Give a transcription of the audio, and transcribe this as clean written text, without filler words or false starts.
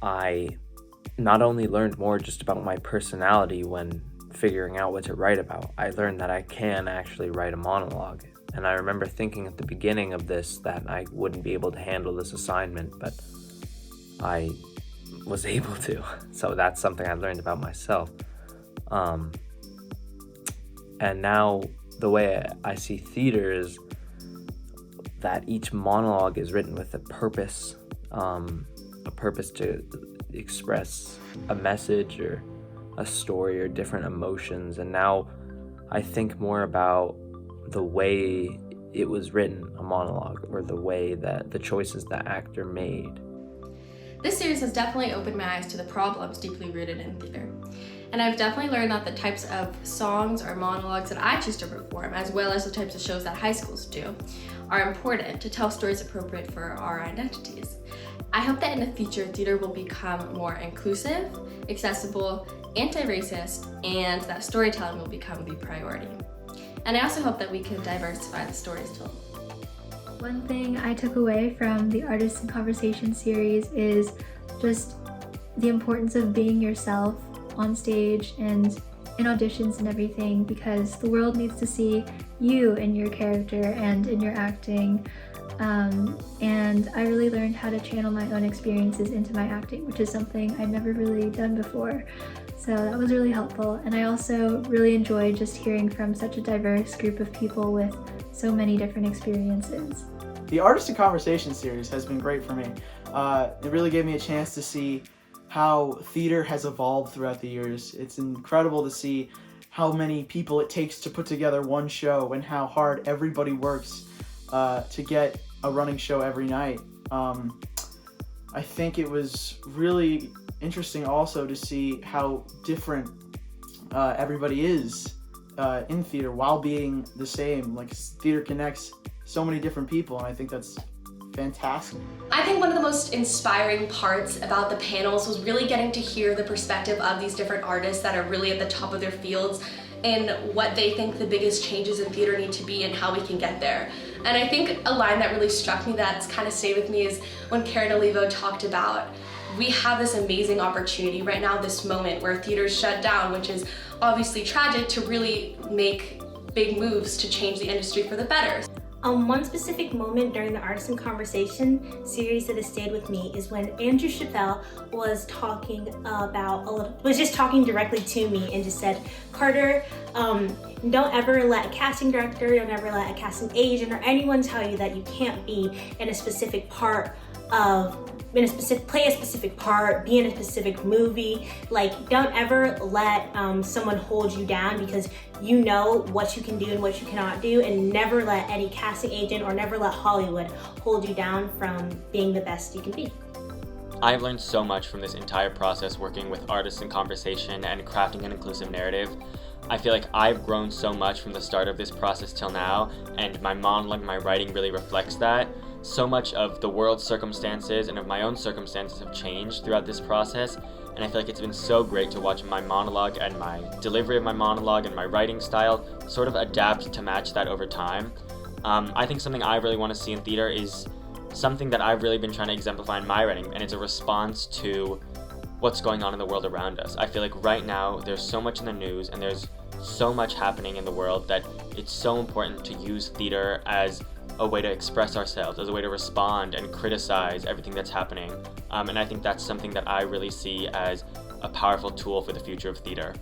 I not only learned more just about my personality when figuring out what to write about, I learned that I can actually write a monologue. And I remember thinking at the beginning of this that I wouldn't be able to handle this assignment, but I was able to. So that's something I learned about myself. And now the way I see theater is that each monologue is written with a purpose to express a message or a story or different emotions. And now I think more about the way it was written, a monologue, or the way that the choices the actor made. This series has definitely opened my eyes to the problems deeply rooted in theater. And I've definitely learned that the types of songs or monologues that I choose to perform, as well as the types of shows that high schools do, are important to tell stories appropriate for our identities. I hope that in the future, theater will become more inclusive, accessible, anti-racist, and that storytelling will become the priority. And I also hope that we can diversify the stories told. One thing I took away from the Artists in Conversation series is just the importance of being yourself on stage and in auditions and everything, because the world needs to see you in your character and in your acting. And I really learned how to channel my own experiences into my acting, which is something I'd never really done before. So that was really helpful. And I also really enjoyed just hearing from such a diverse group of people with so many different experiences. The Artist in Conversation series has been great for me. It really gave me a chance to see how theater has evolved throughout the years. It's incredible to see how many people it takes to put together one show and how hard everybody works to get a running show every night. I think it was really interesting also to see how different everybody is in theater while being the same. Like, theater connects so many different people, and I think that's fantastic. I think one of the most inspiring parts about the panels was really getting to hear the perspective of these different artists that are really at the top of their fields and what they think the biggest changes in theater need to be and how we can get there. And I think a line that really struck me that's kind of stayed with me is when Karen Olivo talked about, we have this amazing opportunity right now, this moment where theaters shut down, which is obviously tragic, to really make big moves to change the industry for the better. One specific moment during the Artists in Conversation series that has stayed with me is when Andrew Chappelle was just talking directly to me and just said, Carter, don't ever let a casting director, don't ever let a casting agent or anyone tell you that you can't be in a specific part play a specific part, be in a specific movie. Like, don't ever let someone hold you down, because you know what you can do and what you cannot do, and never let any casting agent or never let Hollywood hold you down from being the best you can be. I've learned so much from this entire process working with Artists in Conversation and crafting an inclusive narrative. I feel like I've grown so much from the start of this process till now, and my monologue, my writing really reflects that. So much of the world's circumstances and of my own circumstances have changed throughout this process, and I feel like it's been so great to watch my monologue and my delivery of my monologue and my writing style sort of adapt to match that over time. I think something I really want to see in theater is something that I've really been trying to exemplify in my writing, and it's a response to what's going on in the world around us. I feel like right now there's so much in the news and there's so much happening in the world that it's so important to use theater as a way to express ourselves, as a way to respond and criticize everything that's happening. And I think that's something that I really see as a powerful tool for the future of theater.